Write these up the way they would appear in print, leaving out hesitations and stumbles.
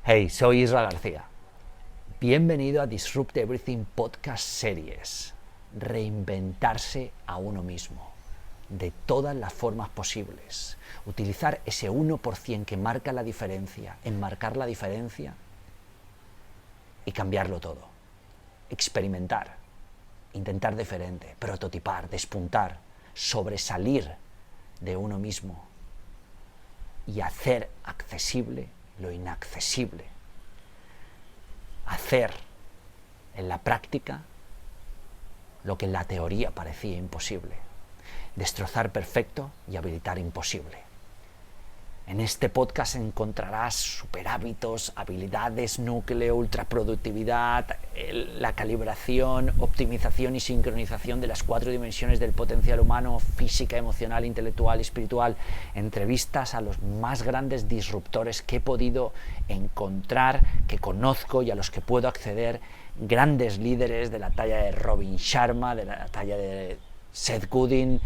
Hey, soy Isra García. Bienvenido a Disrupt Everything Podcast Series. Reinventarse a uno mismo, de todas las formas posibles. Utilizar ese 1% que marca la diferencia, enmarcar la diferencia y cambiarlo todo. Experimentar, intentar diferente, prototipar, despuntar, sobresalir de uno mismo y hacer accesible lo inaccesible. Hacer en la práctica lo que en la teoría parecía imposible. Destrozar perfecto y habilitar imposible. En este podcast encontrarás superhábitos, habilidades, núcleo, ultraproductividad, la calibración, optimización y sincronización de las 4 dimensiones del potencial humano: física, emocional, intelectual y espiritual. Entrevistas a los más grandes disruptores que he podido encontrar, que conozco y a los que puedo acceder. Grandes líderes de la talla de Robin Sharma, de la talla de Seth Godin,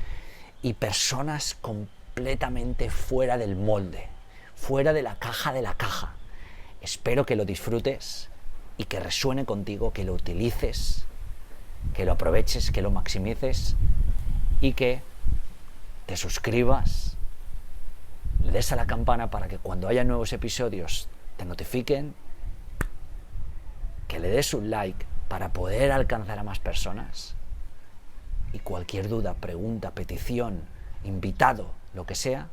y personas completamente fuera del molde, fuera de la caja de la caja. Espero que lo disfrutes y que resuene contigo, que lo utilices, que lo aproveches, que lo maximices y que te suscribas, le des a la campana para que cuando haya nuevos episodios te notifiquen, que le des un like para poder alcanzar a más personas. Y cualquier duda, pregunta, petición, invitado, lo que sea,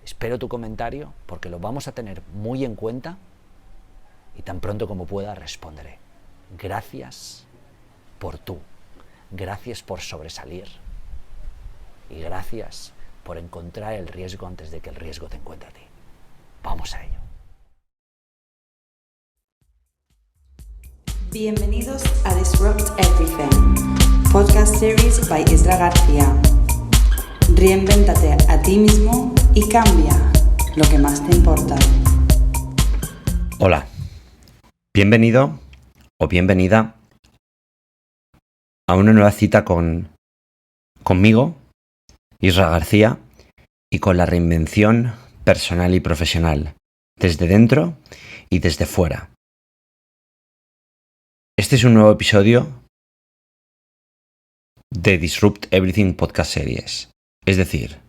espero tu comentario porque lo vamos a tener muy en cuenta y tan pronto como pueda responderé. Gracias por tú, gracias por sobresalir y gracias por encontrar el riesgo antes de que el riesgo te encuentre a ti. Vamos a ello. Bienvenidos a Disrupt Everything, podcast series by Isra García. Reinvéntate a ti mismo y cambia lo que más te importa. Hola, bienvenido o bienvenida a una nueva cita conmigo, Isra García, y con la reinvención personal y profesional, desde dentro y desde fuera. Este es un nuevo episodio de Disrupt Everything Podcast Series. Es decir,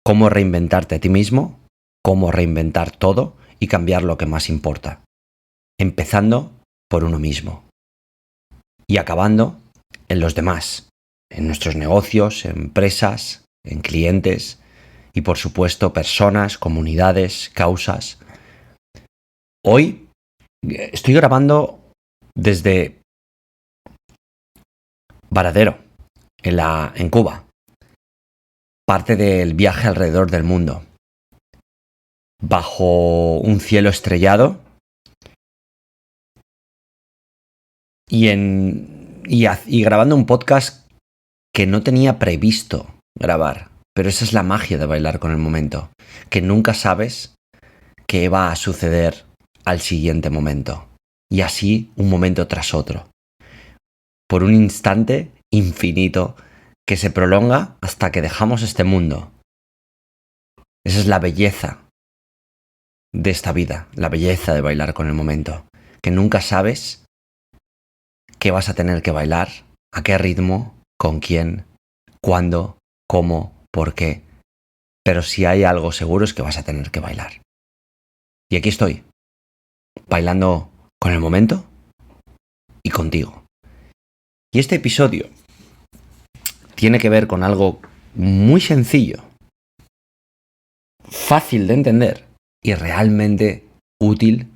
cómo reinventarte a ti mismo, cómo reinventar todo y cambiar lo que más importa. Empezando por uno mismo y acabando en los demás, en nuestros negocios, en empresas, en clientes y por supuesto personas, comunidades, causas. Hoy estoy grabando desde Varadero, en Cuba, parte del viaje alrededor del mundo, bajo un cielo estrellado y grabando un podcast que no tenía previsto grabar. Pero esa es la magia de bailar con el momento, que nunca sabes qué va a suceder al siguiente momento. Y así un momento tras otro, por un instante infinito que se prolonga hasta que dejamos este mundo. Esa es la belleza de esta vida, la belleza de bailar con el momento, que nunca sabes qué vas a tener que bailar, a qué ritmo, con quién, cuándo, cómo, por qué, pero si hay algo seguro es que vas a tener que bailar. Y aquí estoy, bailando con el momento y contigo. Y este episodio tiene que ver con algo muy sencillo, fácil de entender y realmente útil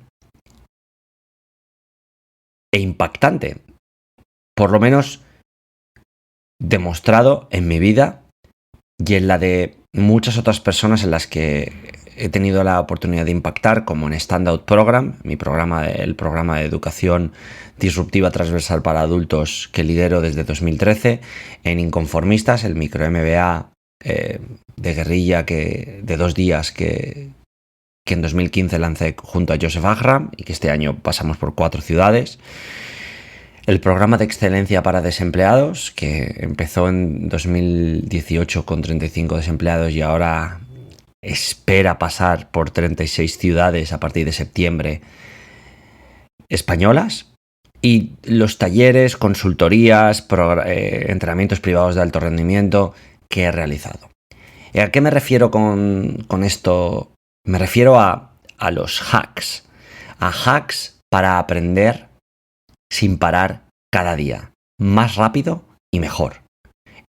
e impactante. Por lo menos demostrado en mi vida y en la de muchas otras personas en las que he tenido la oportunidad de impactar, como en Standout Program, el programa de educación disruptiva transversal para adultos que lidero desde 2013, en Inconformistas, el micro MBA de guerrilla de 2 días que en 2015 lancé junto a Joseph Agram y que este año pasamos por 4 ciudades. El programa de excelencia para desempleados, que empezó en 2018 con 35 desempleados y ahora espera pasar por 36 ciudades a partir de septiembre españolas, y los talleres, consultorías, entrenamientos privados de alto rendimiento que he realizado. ¿Y a qué me refiero con esto? Me refiero a los hacks. A hacks para aprender sin parar cada día. Más rápido y mejor.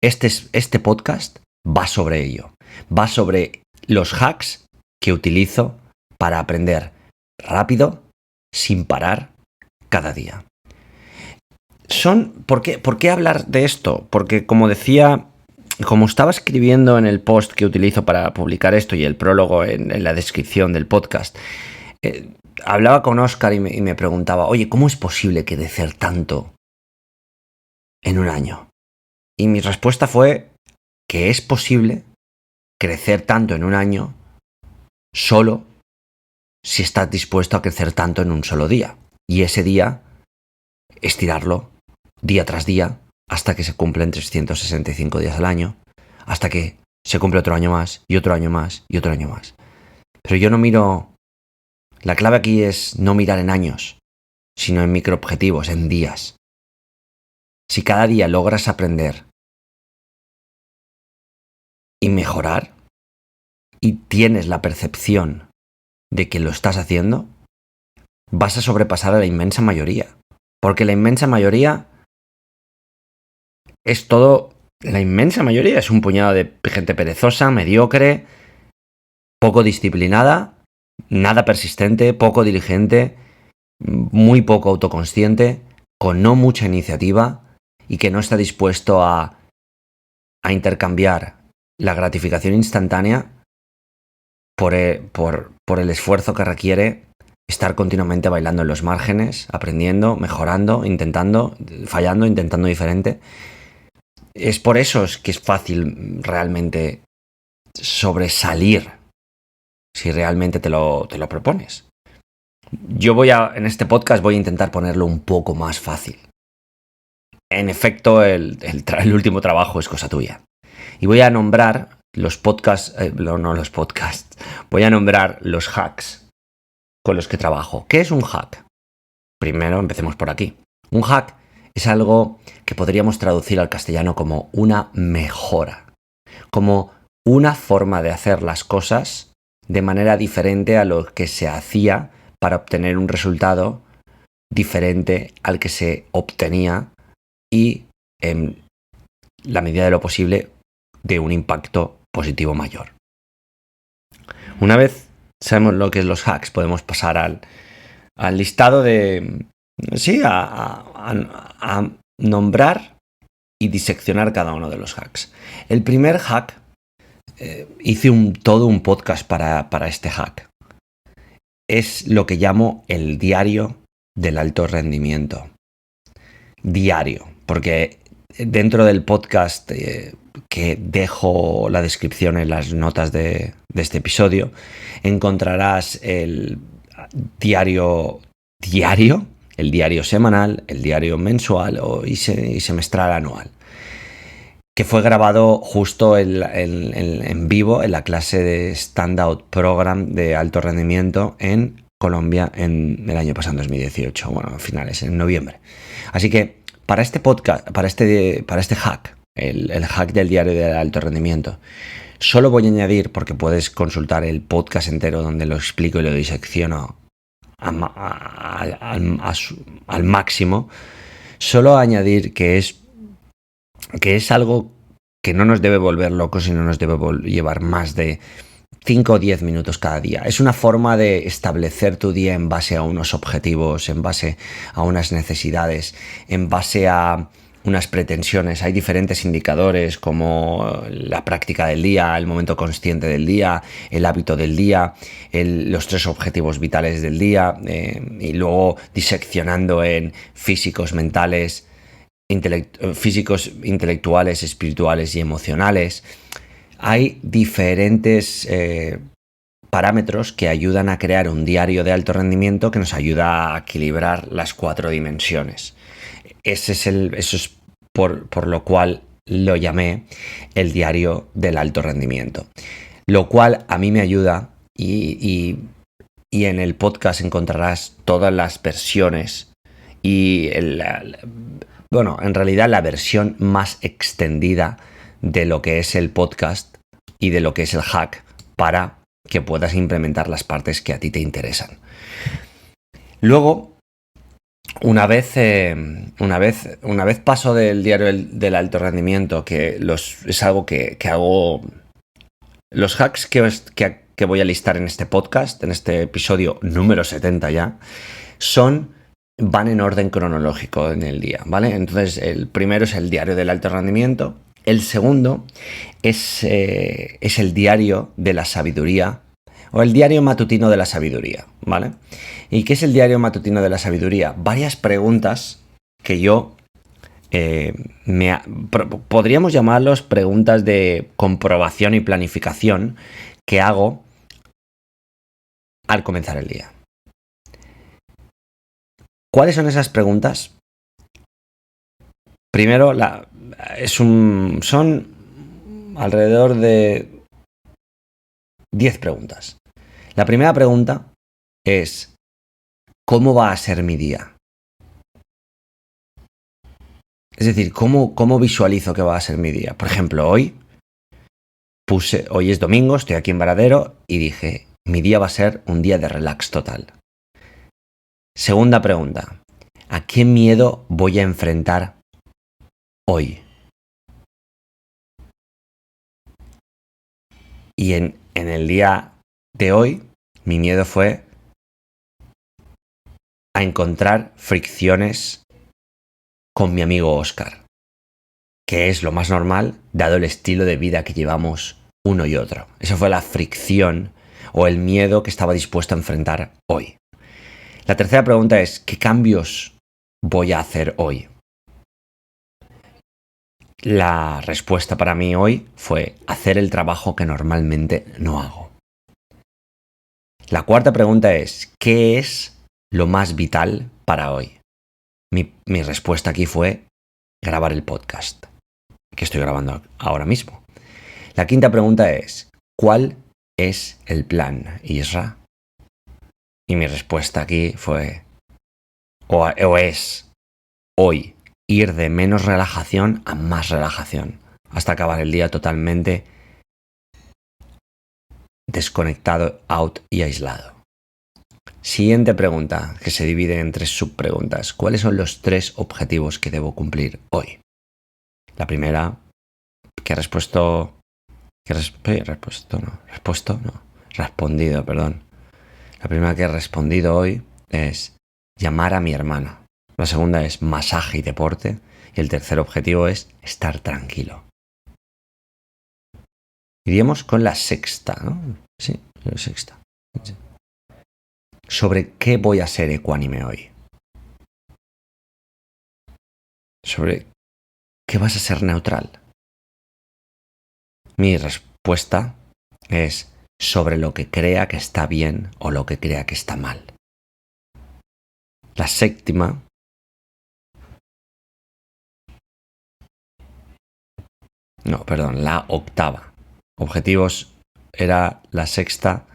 Este podcast va sobre ello. Va sobre los hacks que utilizo para aprender rápido sin parar cada día. ¿Por qué hablar de esto? Porque como decía, como estaba escribiendo en el post que utilizo para publicar esto y el prólogo en la descripción del podcast, hablaba con Óscar y me preguntaba, oye, ¿cómo es posible crecer tanto en un año? Y mi respuesta fue que es posible crecer tanto en un año solo si estás dispuesto a crecer tanto en un solo día. Y ese día, estirarlo día tras día hasta que se cumplen 365 días al año, hasta que se cumple otro año más, y otro año más, y otro año más. Pero yo no miro... La clave aquí es no mirar en años, sino en microobjetivos, en días. Si cada día logras aprender y mejorar, y tienes la percepción de que lo estás haciendo, vas a sobrepasar a la inmensa mayoría. Porque la inmensa mayoría es todo... La inmensa mayoría es un puñado de gente perezosa, mediocre, poco disciplinada, nada persistente, poco diligente, muy poco autoconsciente, con no mucha iniciativa y que no está dispuesto a intercambiar la gratificación instantánea por el esfuerzo que requiere estar continuamente bailando en los márgenes, aprendiendo, mejorando, intentando, fallando, intentando diferente. Es por eso que es fácil realmente sobresalir si realmente te lo propones. En este podcast voy a intentar ponerlo un poco más fácil. En efecto, el último trabajo es cosa tuya. Y voy a nombrar los podcasts, voy a nombrar los hacks con los que trabajo. ¿Qué es un hack? Primero, empecemos por aquí. Un hack es algo que podríamos traducir al castellano como una mejora, como una forma de hacer las cosas de manera diferente a lo que se hacía para obtener un resultado diferente al que se obtenía y, en la medida de lo posible, de un impacto positivo mayor. Una vez sabemos lo que es los hacks, podemos pasar al listado de... Sí, a nombrar y diseccionar cada uno de los hacks. El primer hack, hice todo un podcast para este hack. Es lo que llamo el diario del alto rendimiento. Diario, porque dentro del podcast que dejo la descripción en las notas de este episodio, encontrarás el diario, el diario semanal, el diario mensual y semestral anual, que fue grabado justo en vivo en la clase de Standout Program de alto rendimiento en Colombia en el año pasado, en 2018, bueno, a finales, en noviembre. Así que para este podcast, para este hack, el hack del diario del alto rendimiento, solo voy a añadir, porque puedes consultar el podcast entero donde lo explico y lo disecciono al máximo, solo añadir que es algo que no nos debe volver locos y no nos debe llevar más de 5 o 10 minutos cada día. Es una forma de establecer tu día en base a unos objetivos, en base a unas necesidades, en base a unas pretensiones. Hay diferentes indicadores como la práctica del día, el momento consciente del día, el hábito del día, los 3 objetivos vitales del día, y luego diseccionando en físicos, mentales, físicos, intelectuales, espirituales y emocionales. Hay diferentes parámetros que ayudan a crear un diario de alto rendimiento que nos ayuda a equilibrar las 4 dimensiones. Eso es por lo cual lo llamé el diario del alto rendimiento. lo cual a mí me ayuda y en el podcast encontrarás todas las versiones y bueno, en realidad la versión más extendida de lo que es el podcast y de lo que es el hack para que puedas implementar las partes que a ti te interesan. Luego, una vez paso del diario del alto rendimiento, que es algo que hago. Los hacks que voy a listar en este podcast, en este episodio número 70 ya, van en orden cronológico en el día, ¿vale? Entonces, el primero es el diario del alto rendimiento. El segundo es el diario de la sabiduría, o el diario matutino de la sabiduría, ¿vale? ¿Y qué es el diario matutino de la sabiduría? Varias preguntas que yo podríamos llamarlos preguntas de comprobación y planificación que hago al comenzar el día. ¿Cuáles son esas preguntas? Primero, son alrededor de 10 preguntas. La primera pregunta es: ¿cómo va a ser mi día? Es decir, ¿cómo visualizo que va a ser mi día? Por ejemplo, hoy es domingo, estoy aquí en Varadero y dije, mi día va a ser un día de relax total. Segunda pregunta: ¿a qué miedo voy a enfrentar hoy? Y en el día de hoy, mi miedo fue a encontrar fricciones con mi amigo Óscar, que es lo más normal dado el estilo de vida que llevamos uno y otro. Esa fue la fricción o el miedo que estaba dispuesto a enfrentar hoy. La tercera pregunta es: ¿qué cambios voy a hacer hoy? La respuesta para mí hoy fue hacer el trabajo que normalmente no hago. La cuarta pregunta es: ¿qué es lo más vital para hoy? Mi respuesta aquí fue grabar el podcast que estoy grabando ahora mismo. La quinta pregunta es: ¿cuál es el plan, Isra? Y mi respuesta aquí fue o es hoy ir de menos relajación a más relajación hasta acabar el día totalmente desconectado, out y aislado. Siguiente pregunta, que se divide en 3 subpreguntas. ¿Cuáles son los 3 objetivos que debo cumplir hoy? La primera, respondido. La primera que he respondido hoy es llamar a mi hermano. La segunda es masaje y deporte. Y el tercer objetivo es estar tranquilo. Iríamos con la sexta, ¿no? Sí, la sexta. Sí. ¿Sobre qué voy a ser ecuánime hoy? ¿Sobre qué vas a ser neutral? Mi respuesta es sobre lo que crea que está bien o lo que crea que está mal. La séptima la octava. Objetivos era la sexta,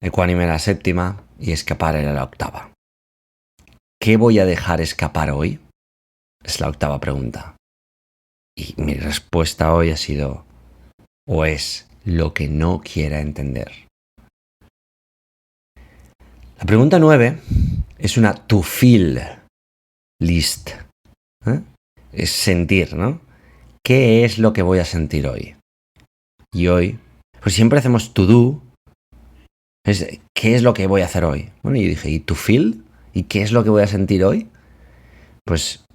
ecuánime la séptima y escapar era la octava. ¿Qué voy a dejar escapar hoy? Es la octava pregunta. Y mi respuesta hoy ha sido o es lo que no quiera entender. La pregunta 9 es una to feel list. Es sentir, ¿no? ¿Qué es lo que voy a sentir hoy? Y hoy, pues siempre hacemos to do. ¿Qué es lo que voy a hacer hoy? Bueno, yo dije, ¿y to feel? ¿Y qué es lo que voy a sentir hoy? Pues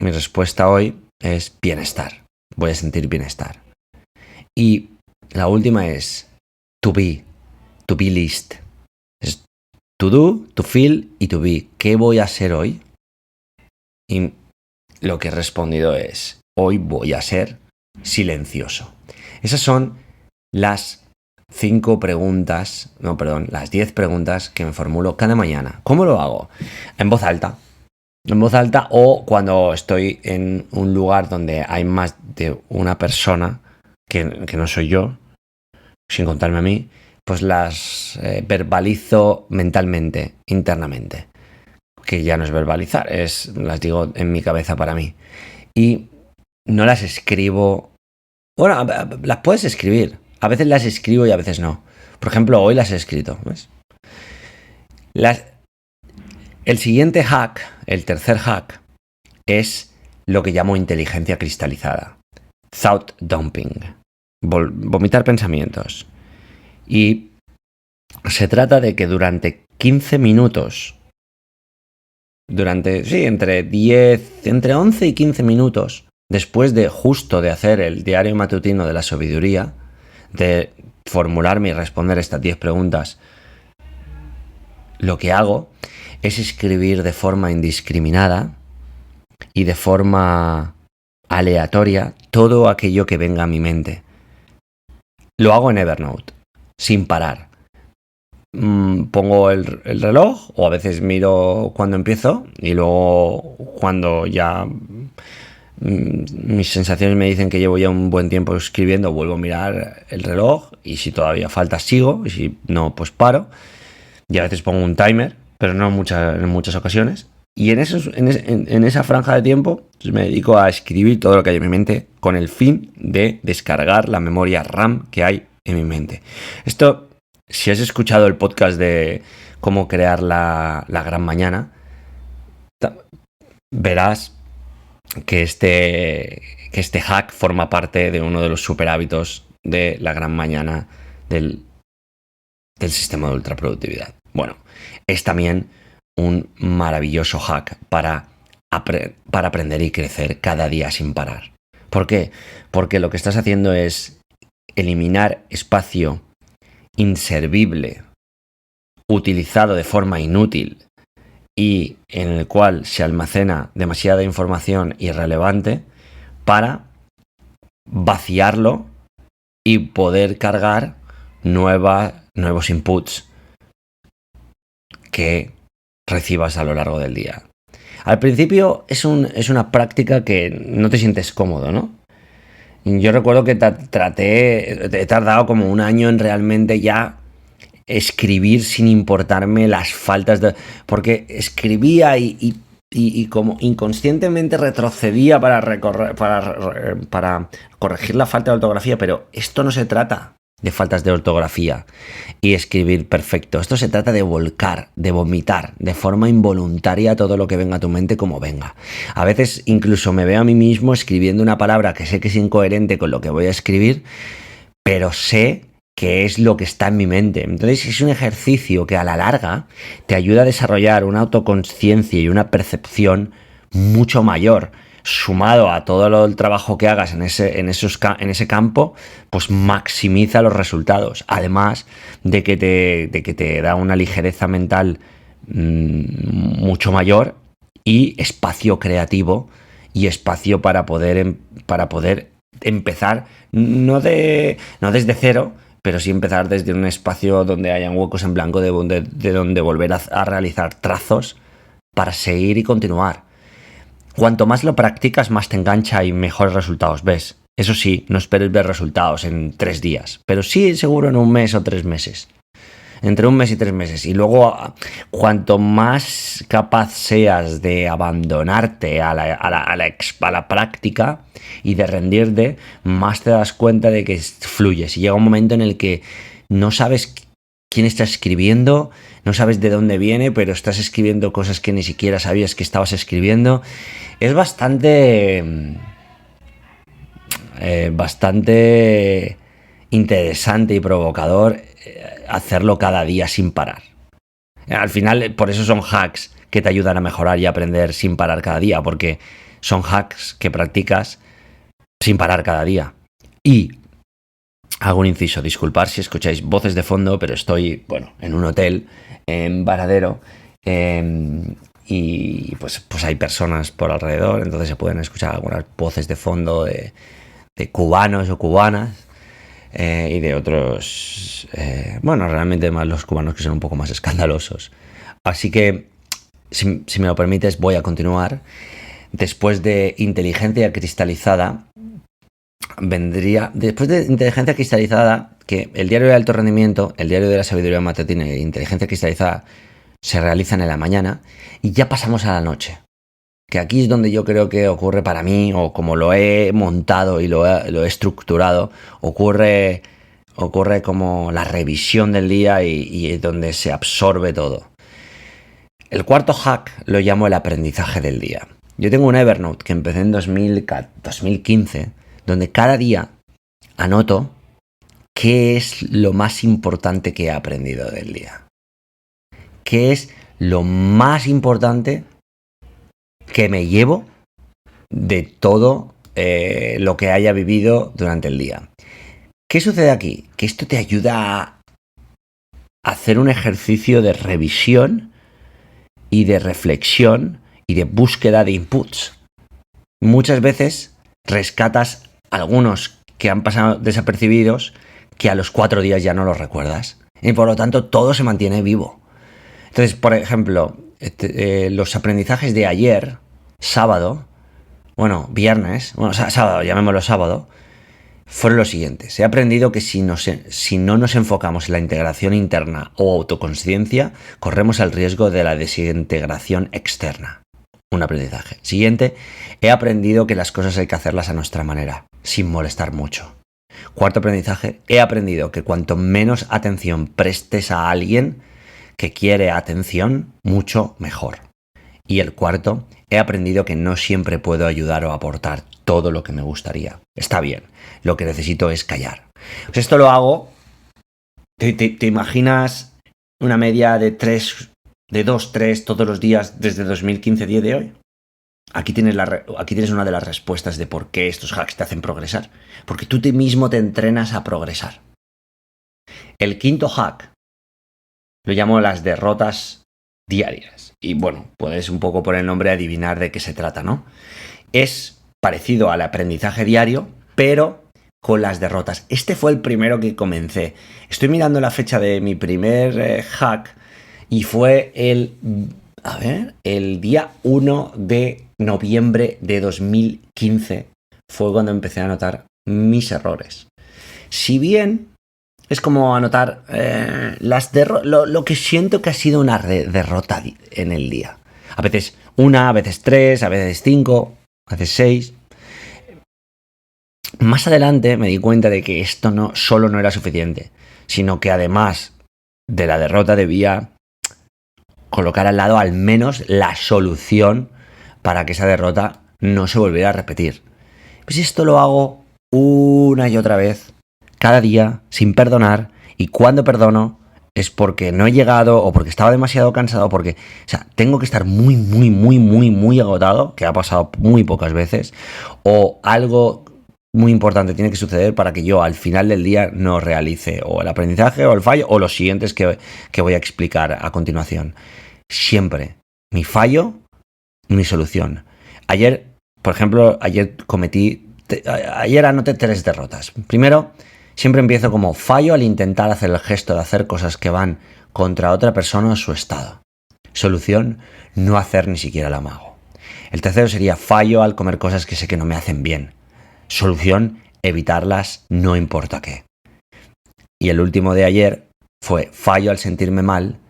mi respuesta hoy es bienestar. Voy a sentir bienestar. Y la última es to be list. Es to do, to feel y to be. ¿Qué voy a ser hoy? Y lo que he respondido es: hoy voy a ser silencioso. Esas son las 10 preguntas que me formulo cada mañana. ¿Cómo lo hago? En voz alta. O cuando estoy en un lugar donde hay más de una persona, que no soy yo, sin contarme a mí, pues las verbalizo mentalmente, internamente. Que ya no es verbalizar, las digo en mi cabeza para mí. Y no las escribo. Bueno, las puedes escribir. A veces las escribo y a veces no. Por ejemplo, hoy las he escrito, ¿ves? El siguiente hack, el tercer hack, es lo que llamo inteligencia cristalizada. Thought dumping. Vomitar pensamientos. Y se trata de que durante 15 minutos, entre 11 y 15 minutos, después de hacer el diario matutino de la sabiduría, de formularme y responder estas 10 preguntas, lo que hago es escribir de forma indiscriminada y de forma aleatoria todo aquello que venga a mi mente. Lo hago en Evernote, sin parar. Pongo el reloj, o a veces miro cuando empiezo, y luego cuando ya mis sensaciones me dicen que llevo ya un buen tiempo escribiendo, vuelvo a mirar el reloj, y si todavía falta sigo, y si no, pues paro. Y a veces pongo un timer, pero no en muchas ocasiones. Y en esa franja de tiempo me dedico a escribir todo lo que hay en mi mente, con el fin de descargar la memoria RAM que hay en mi mente. Esto, si has escuchado el podcast de cómo crear la gran mañana, verás que este hack forma parte de uno de los super hábitos de la gran mañana del sistema de ultraproductividad. Bueno, es también un maravilloso hack para aprender y crecer cada día sin parar. ¿Por qué? Porque lo que estás haciendo es eliminar espacio inservible, utilizado de forma inútil y en el cual se almacena demasiada información irrelevante, para vaciarlo y poder cargar nuevos inputs que recibas a lo largo del día. Al principio es una práctica que no te sientes cómodo, ¿no? Yo recuerdo que he tardado como un año en realmente ya escribir sin importarme las faltas porque escribía y como inconscientemente retrocedía para corregir la falta de ortografía, pero esto no se trata de faltas de ortografía y escribir perfecto. Esto se trata de volcar, de vomitar de forma involuntaria todo lo que venga a tu mente como venga. A veces incluso me veo a mí mismo escribiendo una palabra que sé que es incoherente con lo que voy a escribir, pero sé que es lo que está en mi mente. Entonces es un ejercicio que a la larga te ayuda a desarrollar una autoconsciencia y una percepción mucho mayor. Sumado a todo el trabajo que hagas en ese campo, pues maximiza los resultados. Además de que te da una ligereza mental mucho mayor y espacio creativo y espacio para poder empezar, no desde cero, pero sí empezar desde un espacio donde hayan huecos en blanco de donde volver a realizar trazos para seguir y continuar. Cuanto más lo practicas, más te engancha y mejores resultados ves. Eso sí, no esperes ver resultados en 3 días, pero sí seguro en 1 mes o 3 meses. Entre 1 mes y 3 meses. Y luego, cuanto más capaz seas de abandonarte a la práctica y de rendirte, más te das cuenta de que fluyes. Y llega un momento en el que no sabes quién está escribiendo, no sabes de dónde viene, pero estás escribiendo cosas que ni siquiera sabías que estabas escribiendo. Es bastante interesante y provocador hacerlo cada día sin parar. Al final, por eso son hacks que te ayudan a mejorar y aprender sin parar cada día, porque son hacks que practicas sin parar cada día. Y hago un inciso, disculpad si escucháis voces de fondo, pero estoy, en un hotel en Varadero, y pues hay personas por alrededor, entonces se pueden escuchar algunas voces de fondo de cubanos o cubanas, y de otros, realmente más los cubanos, que son un poco más escandalosos. Así que, si me lo permites, voy a continuar. Después de inteligencia cristalizada, vendría después de inteligencia cristalizada, que el diario de alto rendimiento, el diario de la sabiduría matutina e inteligencia cristalizada se realizan en la mañana y ya pasamos a la noche. Que aquí es donde yo creo que ocurre para mí, o como lo he montado y lo he estructurado, ocurre como la revisión del día y es donde se absorbe todo. El cuarto hack lo llamo el aprendizaje del día. Yo tengo un Evernote que empecé en 2015, donde cada día anoto qué es lo más importante que he aprendido del día. ¿Qué es lo más importante que me llevo de todo lo que haya vivido durante el día? ¿Qué sucede aquí? Que esto te ayuda a hacer un ejercicio de revisión y de reflexión y de búsqueda de inputs. Muchas veces rescatas algunos que han pasado desapercibidos que a los 4 días ya no los recuerdas. Y por lo tanto todo se mantiene vivo. Entonces, por ejemplo, los aprendizajes de ayer, sábado, sábado, llamémoslo sábado, fueron los siguientes. He aprendido que si no nos enfocamos en la integración interna o autoconsciencia, corremos el riesgo de la desintegración externa. Un aprendizaje. Siguiente, he aprendido que las cosas hay que hacerlas a nuestra manera, sin molestar mucho. Cuarto aprendizaje, he aprendido que cuanto menos atención prestes a alguien que quiere atención, mucho mejor. Y el cuarto, he aprendido que no siempre puedo ayudar o aportar todo lo que me gustaría. Está bien, lo que necesito es callar. Pues esto lo hago, ¿te imaginas una media de 2, 3 todos los días desde 2015, día de hoy? Aquí tienes una de las respuestas de por qué estos hacks te hacen progresar. Porque tú mismo te entrenas a progresar. El quinto hack lo llamo las derrotas diarias. Y bueno, puedes un poco por el nombre adivinar de qué se trata, ¿no? Es parecido al aprendizaje diario, pero con las derrotas. Este fue el primero que comencé. Estoy mirando la fecha de mi primer hack y fue el día 1 de noviembre de 2015. Fue cuando empecé a notar mis errores. Si bien es como anotar lo que siento que ha sido una derrota en el día. A veces 1, a veces 3, a veces 5, a veces 6. Más adelante me di cuenta de que esto no solo no era suficiente, sino que además de la derrota debía colocar al lado al menos la solución para que esa derrota no se volviera a repetir. Pues esto lo hago una y otra vez, cada día, sin perdonar, y cuando perdono es porque no he llegado o porque estaba demasiado cansado, porque tengo que estar muy, muy, muy, muy, muy agotado, que ha pasado muy pocas veces, o algo muy importante tiene que suceder para que yo al final del día no realice o el aprendizaje o el fallo o los siguientes que voy a explicar a continuación. Siempre mi fallo y mi solución. Ayer, por ejemplo, ayer anoté 3 derrotas. Primero, siempre empiezo como fallo al intentar hacer el gesto de hacer cosas que van contra otra persona o su estado. Solución, no hacer ni siquiera el amago. El tercero sería fallo al comer cosas que sé que no me hacen bien. Solución, evitarlas no importa qué. Y el último de ayer fue fallo al sentirme mal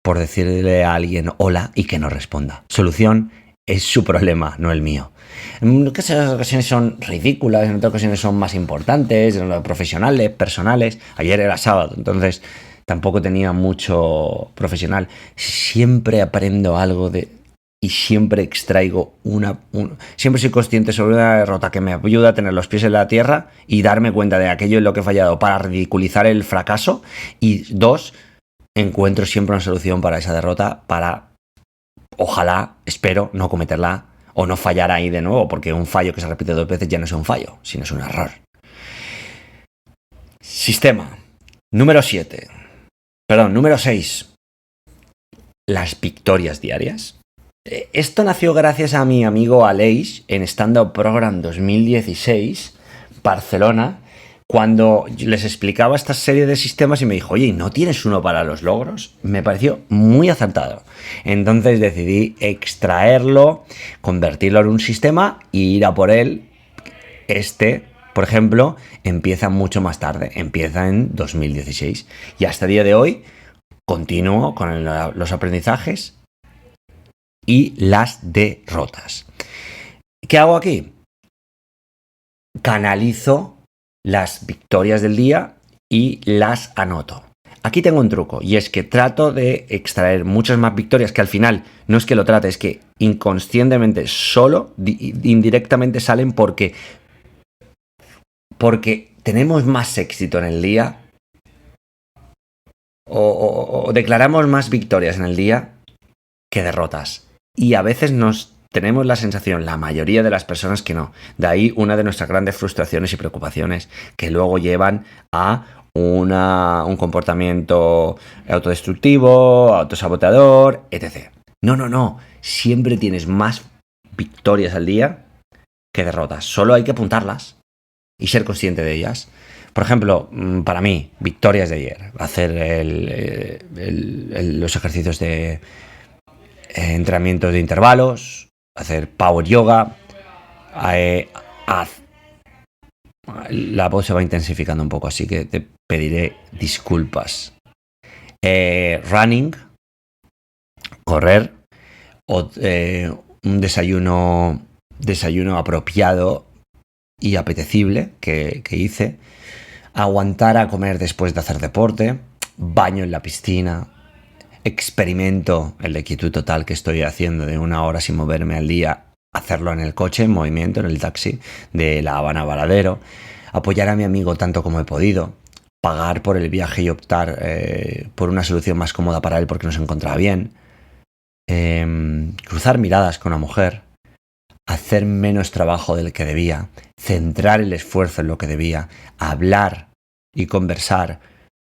por decirle a alguien hola y que no responda. Solución, es su problema, no el mío. En otras ocasiones son ridículas, en otras ocasiones son más importantes, profesionales, personales. Ayer era sábado, entonces tampoco tenía mucho profesional. Siempre aprendo algo y siempre extraigo siempre soy consciente sobre una derrota que me ayuda a tener los pies en la tierra y darme cuenta de aquello en lo que he fallado para ridiculizar el fracaso. Y 2, encuentro siempre una solución para esa derrota para, ojalá, espero, no cometerla o no fallar ahí de nuevo, porque un fallo que se repite 2 veces ya no es un fallo, sino es un error. Sistema. Número 6. Las victorias diarias. Esto nació gracias a mi amigo Aleix en Stand Up Program 2016, Barcelona, cuando les explicaba esta serie de sistemas y me dijo, oye, ¿no tienes uno para los logros? Me pareció muy acertado. Entonces decidí extraerlo, convertirlo en un sistema e ir a por él, por ejemplo, empieza mucho más tarde, empieza en 2016. Y hasta el día de hoy continúo con los aprendizajes y las derrotas. ¿Qué hago aquí? Canalizo las victorias del día y las anoto. Aquí tengo un truco, y es que trato de extraer muchas más victorias, que al final no es que lo trate, es que inconscientemente, solo, indirectamente salen porque tenemos más éxito en el día o declaramos más victorias en el día que derrotas. Y a veces tenemos la sensación, la mayoría de las personas, que no. De ahí una de nuestras grandes frustraciones y preocupaciones, que luego llevan a un comportamiento autodestructivo, autosaboteador, etc. No. Siempre tienes más victorias al día que derrotas. Solo hay que apuntarlas y ser consciente de ellas. Por ejemplo, para mí, victorias de ayer. Hacer los ejercicios de entrenamientos de intervalos, hacer power yoga, la voz se va intensificando un poco, así que te pediré disculpas. Running, correr, un desayuno apropiado y apetecible que hice, aguantar a comer después de hacer deporte, baño en la piscina, experimento el de quietud total que estoy haciendo de 1 hora sin moverme al día, hacerlo en el coche, en movimiento, en el taxi de La Habana a Varadero, apoyar a mi amigo tanto como he podido, pagar por el viaje y optar por una solución más cómoda para él porque no se encontraba bien, cruzar miradas con una mujer, hacer menos trabajo del que debía, centrar el esfuerzo en lo que debía, hablar y conversar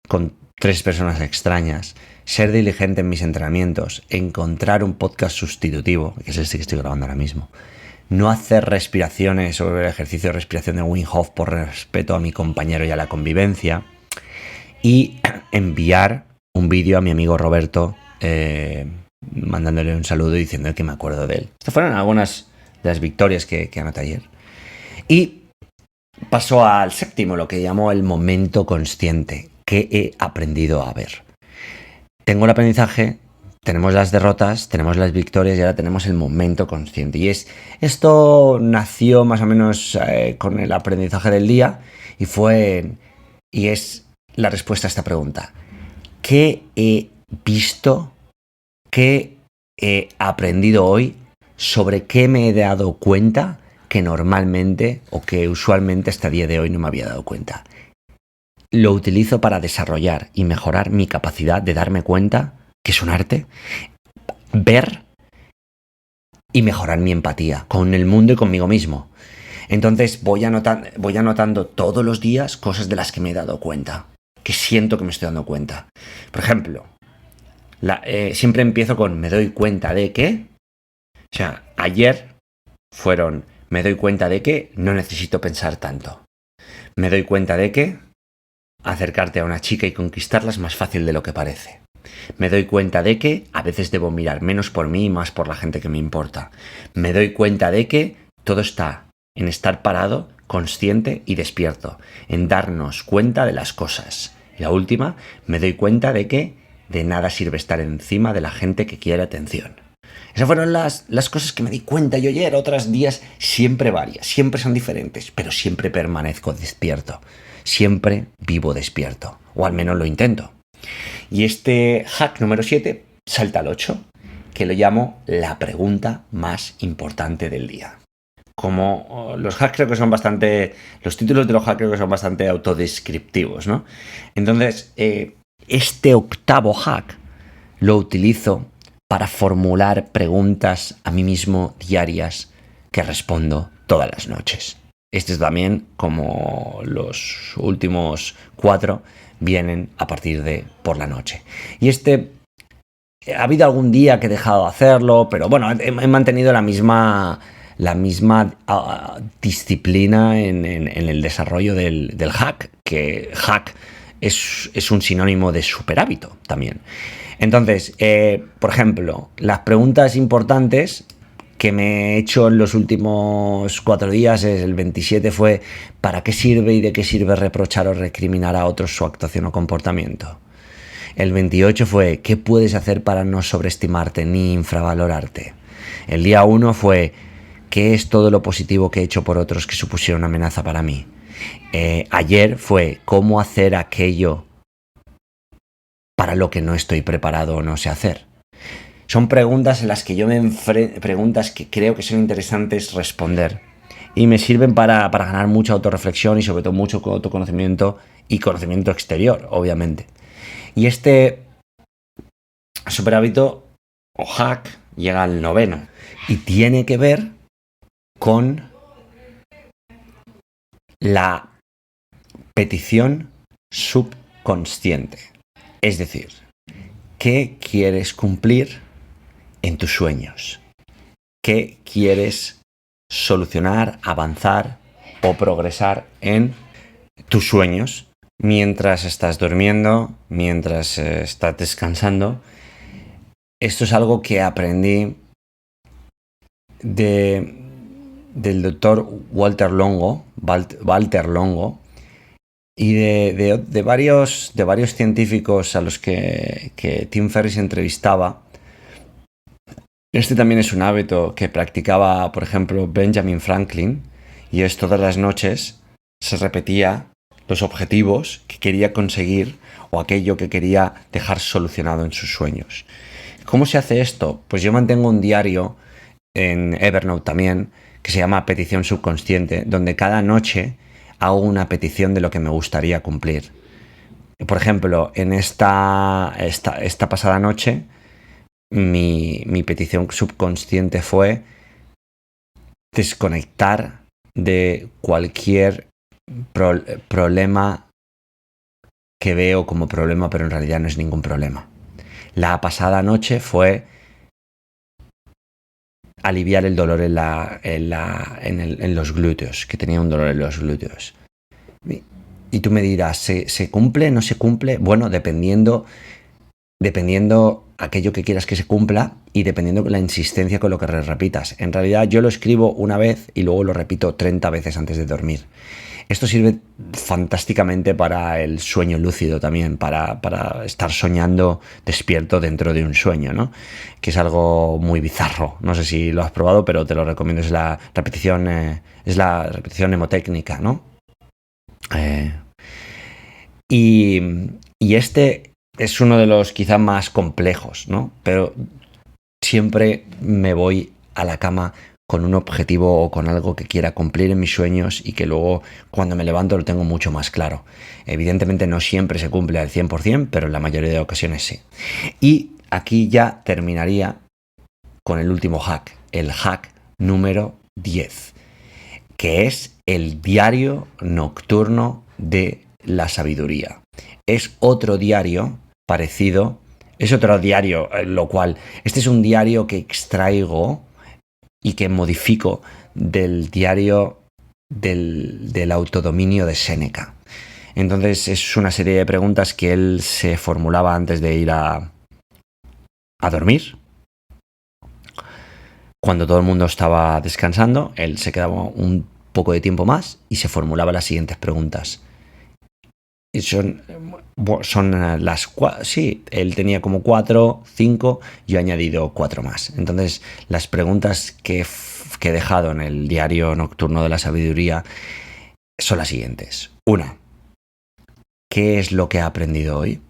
con 3 personas extrañas, ser diligente en mis entrenamientos, encontrar un podcast sustitutivo, que es este que estoy grabando ahora mismo, no hacer respiraciones o el ejercicio de respiración de Wim Hof por respeto a mi compañero y a la convivencia, y enviar un vídeo a mi amigo Roberto mandándole un saludo y diciendo que me acuerdo de él. Estas fueron algunas de las victorias que anoté ayer. Y paso al séptimo, lo que llamo el momento consciente, que he aprendido a ver. Tengo el aprendizaje, tenemos las derrotas, tenemos las victorias y ahora tenemos el momento consciente. Y esto nació más o menos con el aprendizaje del día y es la respuesta a esta pregunta. ¿Qué he visto? ¿Qué he aprendido hoy? ¿Sobre qué me he dado cuenta que normalmente o que usualmente hasta el día de hoy no me había dado cuenta? Lo utilizo para desarrollar y mejorar mi capacidad de darme cuenta, que es un arte, ver y mejorar mi empatía con el mundo y conmigo mismo. Entonces voy anotando todos los días cosas de las que me he dado cuenta, que siento que me estoy dando cuenta. Por ejemplo, siempre empiezo con me doy cuenta de que, o sea, ayer fueron me doy cuenta de que no necesito pensar tanto. Me doy cuenta de que acercarte a una chica y conquistarla es más fácil de lo que parece. Me doy cuenta de que a veces debo mirar menos por mí y más por la gente que me importa. Me doy cuenta de que todo está en estar parado, consciente y despierto, en darnos cuenta de las cosas. Y la última, me doy cuenta de que de nada sirve estar encima de la gente que quiere atención. Esas fueron las cosas que me di cuenta yo ayer. Otros días siempre varias, siempre son diferentes, pero siempre permanezco despierto. Siempre vivo despierto, o al menos lo intento. Y este hack número 7 salta al 8, que lo llamo la pregunta más importante del día. Como los hacks creo que son bastante, los títulos de los hacks creo que son bastante autodescriptivos, ¿no? Entonces, este octavo hack lo utilizo para formular preguntas a mí mismo diarias que respondo todas las noches. Este es también, como los últimos 4, vienen a partir de por la noche. Y ha habido algún día que he dejado de hacerlo, pero bueno, he mantenido la misma disciplina en el desarrollo del hack, que hack es un sinónimo de superhábito también. Entonces, por ejemplo, las preguntas importantes que me he hecho en los últimos 4 días, el 27 fue ¿para qué sirve y de qué sirve reprochar o recriminar a otros su actuación o comportamiento? El 28 fue ¿qué puedes hacer para no sobreestimarte ni infravalorarte? El día 1 fue ¿qué es todo lo positivo que he hecho por otros que supusieron amenaza para mí? Ayer fue ¿cómo hacer aquello para lo que no estoy preparado o no sé hacer? Son preguntas en las que yo preguntas que creo que son interesantes responder y me sirven para ganar mucha autorreflexión y sobre todo mucho autoconocimiento y conocimiento exterior, obviamente. Y este super hábito o hack llega al 9º y tiene que ver con la petición subconsciente. Es decir, ¿qué quieres cumplir en tus sueños? ¿Qué quieres solucionar, avanzar o progresar en tus sueños mientras estás durmiendo, mientras estás descansando? Esto es algo que aprendí del doctor Walter Longo y de varios científicos a los que Tim Ferriss entrevistaba. Este también es un hábito que practicaba, por ejemplo, Benjamin Franklin, y es todas las noches se repetía los objetivos que quería conseguir o aquello que quería dejar solucionado en sus sueños. ¿Cómo se hace esto? Pues yo mantengo un diario en Evernote también, que se llama Petición Subconsciente, donde cada noche hago una petición de lo que me gustaría cumplir. Por ejemplo, en esta pasada noche, mi petición subconsciente fue desconectar de cualquier problema que veo como problema, pero en realidad no es ningún problema. La pasada noche fue aliviar el dolor en los glúteos, que tenía un dolor en los glúteos. Y tú me dirás, ¿se cumple? ¿No se cumple? Bueno, dependiendo aquello que quieras que se cumpla y dependiendo de la insistencia con lo que repitas. En realidad yo lo escribo una vez y luego lo repito 30 veces antes de dormir. Esto sirve fantásticamente para el sueño lúcido también, para estar soñando despierto dentro de un sueño, ¿no? Que es algo muy bizarro. No sé si lo has probado, pero te lo recomiendo. Es la repetición mnemotécnica, ¿no? Y este es uno de los quizá más complejos, ¿no? Pero siempre me voy a la cama con un objetivo o con algo que quiera cumplir en mis sueños y que luego cuando me levanto lo tengo mucho más claro. Evidentemente no siempre se cumple al 100%, pero en la mayoría de ocasiones sí. Y aquí ya terminaría con el último hack, el hack número 10, que es el diario nocturno de la sabiduría. Es otro diario parecido, es otro diario, lo cual, este es un diario que extraigo y que modifico del diario del autodominio de Séneca. Entonces es una serie de preguntas que él se formulaba antes de ir a dormir. Cuando todo el mundo estaba descansando, él se quedaba un poco de tiempo más y se formulaba las siguientes preguntas. Y son las 4, sí, él tenía como 4, 5, yo he añadido 4 más. Entonces, las preguntas que he dejado en el diario nocturno de la sabiduría son las siguientes. 1. ¿Qué es lo que he aprendido hoy?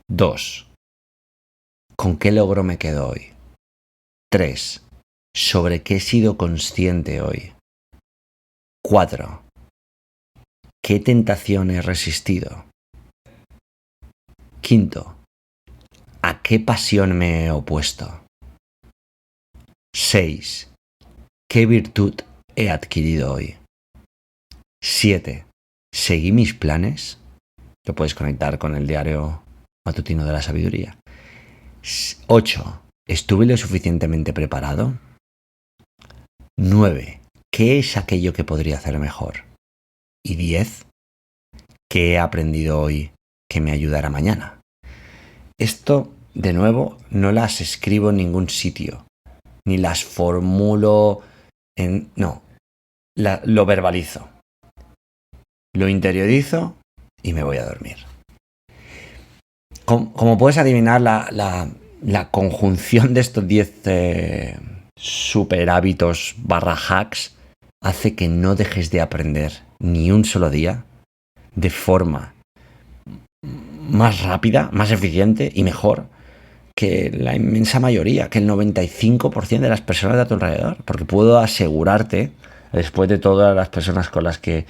2. ¿Con qué logro me quedo hoy? 3. ¿Sobre qué he sido consciente hoy? 4. ¿Qué tentación he resistido? 5. ¿A qué pasión me he opuesto? 6. ¿Qué virtud he adquirido hoy? 7. ¿Seguí mis planes? Lo puedes conectar con el diario matutino de la sabiduría. 8. ¿Estuve lo suficientemente preparado? 9. ¿Qué es aquello que podría hacer mejor? Y 10. ¿Qué he aprendido hoy que me ayudará mañana? Esto, de nuevo, no las escribo en ningún sitio, ni las formulo no, lo verbalizo, lo interiorizo y me voy a dormir. Como puedes adivinar, la conjunción de estos 10 super hábitos / hacks hace que no dejes de aprender ni un solo día de forma más rápida, más eficiente y mejor que la inmensa mayoría, que el 95% de las personas de a tu alrededor. Porque puedo asegurarte, después de todas las personas con las que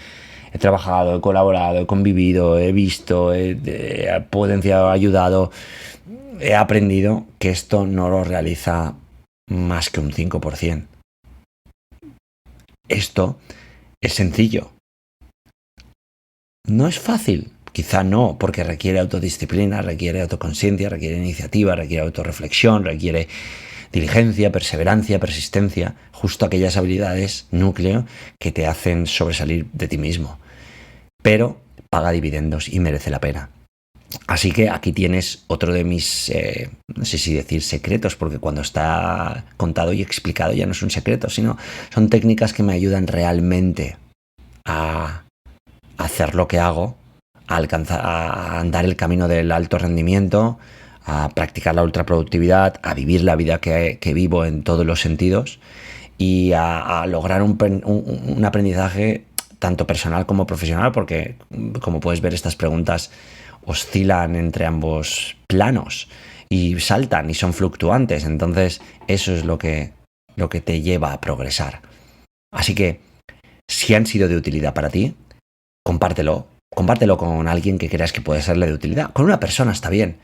he trabajado, he colaborado, he convivido, he visto, he potenciado, ayudado, he aprendido que esto no lo realiza más que un 5%. Esto es sencillo. No es fácil. Quizá no, porque requiere autodisciplina, requiere autoconciencia, requiere iniciativa, requiere autorreflexión, requiere diligencia, perseverancia, persistencia, justo aquellas habilidades núcleo que te hacen sobresalir de ti mismo. Pero paga dividendos y merece la pena. Así que aquí tienes otro de mis, no sé si decir secretos, porque cuando está contado y explicado ya no es un secreto, sino son técnicas que me ayudan realmente a hacer lo que hago, a andar el camino del alto rendimiento, a practicar la ultraproductividad, a vivir la vida que vivo en todos los sentidos y a lograr un aprendizaje tanto personal como profesional, porque como puedes ver estas preguntas oscilan entre ambos planos y saltan y son fluctuantes, entonces eso es lo que te lleva a progresar. Así que si han sido de utilidad para ti, compártelo con alguien que creas que puede serle de utilidad. Con una persona está bien.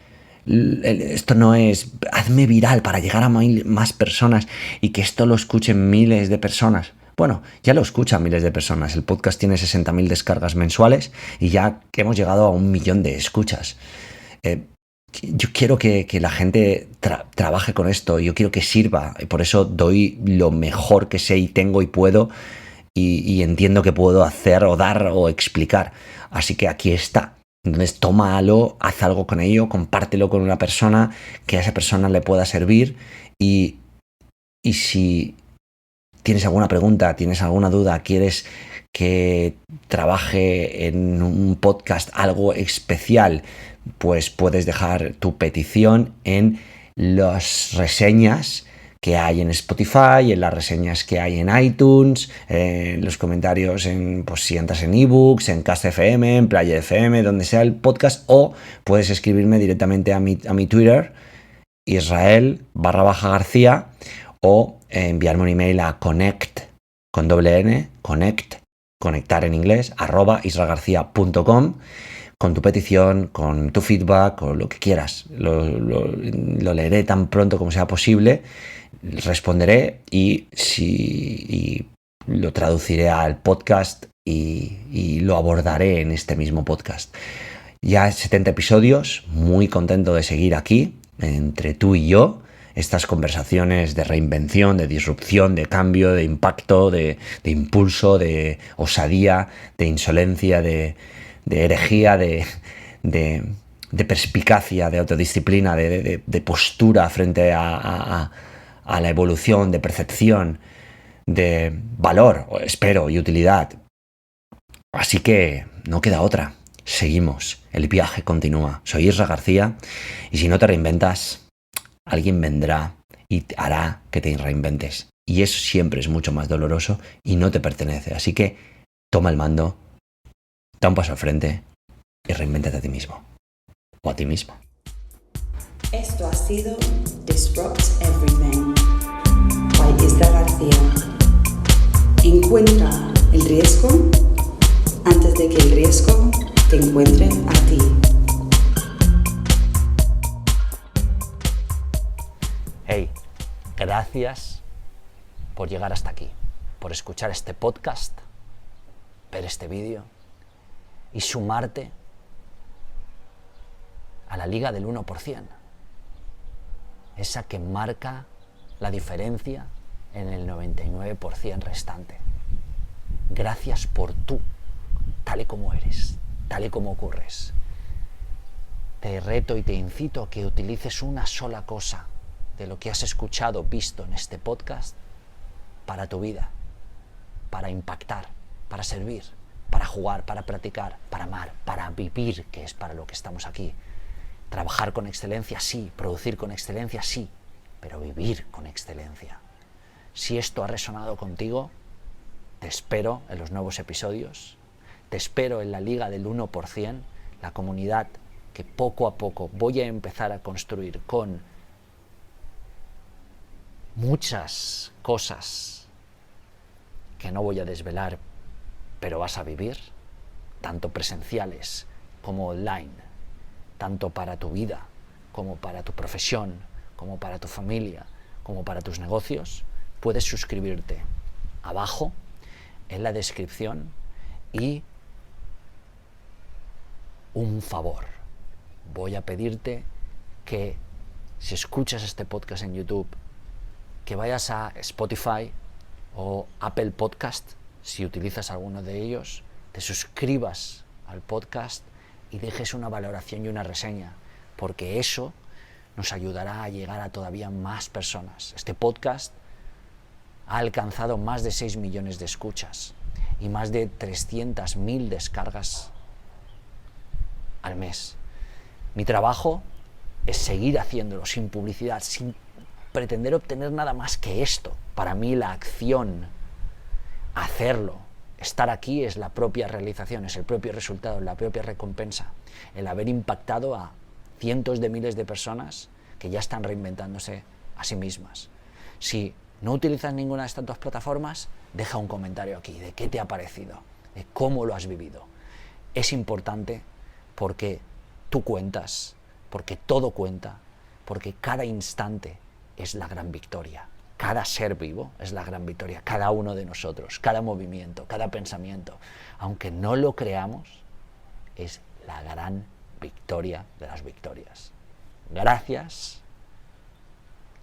Esto no es hazme viral para llegar a más personas y que esto lo escuchen miles de personas. Bueno, ya lo escuchan miles de personas. El podcast tiene 60.000 descargas mensuales y ya que hemos llegado a 1 millón de escuchas. Yo quiero que la gente trabaje con esto. Yo quiero que sirva. Y por eso doy lo mejor que sé y tengo y puedo. Y entiendo que puedo hacer o dar o explicar. Así que aquí está. Entonces tómalo, haz algo con ello, compártelo con una persona que a esa persona le pueda servir y si tienes alguna pregunta, tienes alguna duda, quieres que trabaje en un podcast algo especial, pues puedes dejar tu petición en las reseñas que hay en Spotify, en las reseñas que hay en iTunes, en los comentarios pues si entras en ebooks, en Cast FM, en Playa FM, donde sea el podcast, o puedes escribirme directamente a mi Twitter, Israel_García, o enviarme un email a conectar en inglés, @israelgarcia.com, con tu petición, con tu feedback, o lo que quieras. Lo leeré tan pronto como sea posible, responderé y lo traduciré al podcast y lo abordaré en este mismo podcast. Ya 70 episodios, muy contento de seguir aquí, entre tú y yo, estas conversaciones de reinvención, de disrupción, de cambio, de impacto, de impulso, de osadía, de insolencia, de herejía, de perspicacia, de autodisciplina, de postura frente a la evolución, de percepción, de valor, espero, y utilidad. Así que no queda otra. Seguimos. El viaje continúa. Soy Isra García y si no te reinventas, alguien vendrá y hará que te reinventes. Y eso siempre es mucho más doloroso y no te pertenece. Así que toma el mando, da un paso al frente y reinvéntate a ti mismo. O a ti misma. Esto ha sido Disrupt Everything by Isra García. Encuentra el riesgo antes de que el riesgo te encuentre a ti. Hey, gracias por llegar hasta aquí, por escuchar este podcast, ver este vídeo y sumarte a la liga del 1%. Esa que marca la diferencia en el 99% restante. Gracias por tú, tal y como eres, tal y como ocurres. Te reto y te incito a que utilices una sola cosa de lo que has escuchado, visto en este podcast para tu vida, para impactar, para servir, para jugar, para practicar, para amar, para vivir, que es para lo que estamos aquí. Trabajar con excelencia, sí. Producir con excelencia, sí. Pero vivir con excelencia. Si esto ha resonado contigo, te espero en los nuevos episodios. Te espero en la Liga del 1%, la comunidad que poco a poco voy a empezar a construir con muchas cosas que no voy a desvelar, pero vas a vivir, tanto presenciales como online, tanto para tu vida, como para tu profesión, como para tu familia, como para tus negocios. Puedes suscribirte abajo en la descripción. Y un favor, voy a pedirte que si escuchas este podcast en YouTube, que vayas a Spotify o Apple Podcast, si utilizas alguno de ellos, te suscribas al podcast y dejes una valoración y una reseña, porque eso nos ayudará a llegar a todavía más personas. Este podcast ha alcanzado más de 6 millones de escuchas y más de 300.000 descargas al mes. Mi trabajo es seguir haciéndolo sin publicidad, sin pretender obtener nada más que esto. Para mí la acción, hacerlo, estar aquí es la propia realización, es el propio resultado, la propia recompensa. El haber impactado a cientos de miles de personas que ya están reinventándose a sí mismas. Si no utilizas ninguna de estas dos plataformas, deja un comentario aquí de qué te ha parecido, de cómo lo has vivido. Es importante porque tú cuentas, porque todo cuenta, porque cada instante es la gran victoria. Cada ser vivo es la gran victoria, cada uno de nosotros, cada movimiento, cada pensamiento, aunque no lo creamos, es la gran victoria de las victorias. Gracias,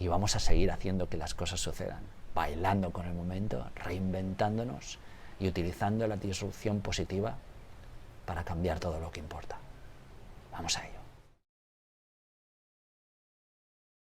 y vamos a seguir haciendo que las cosas sucedan, bailando con el momento, reinventándonos y utilizando la disrupción positiva para cambiar todo lo que importa.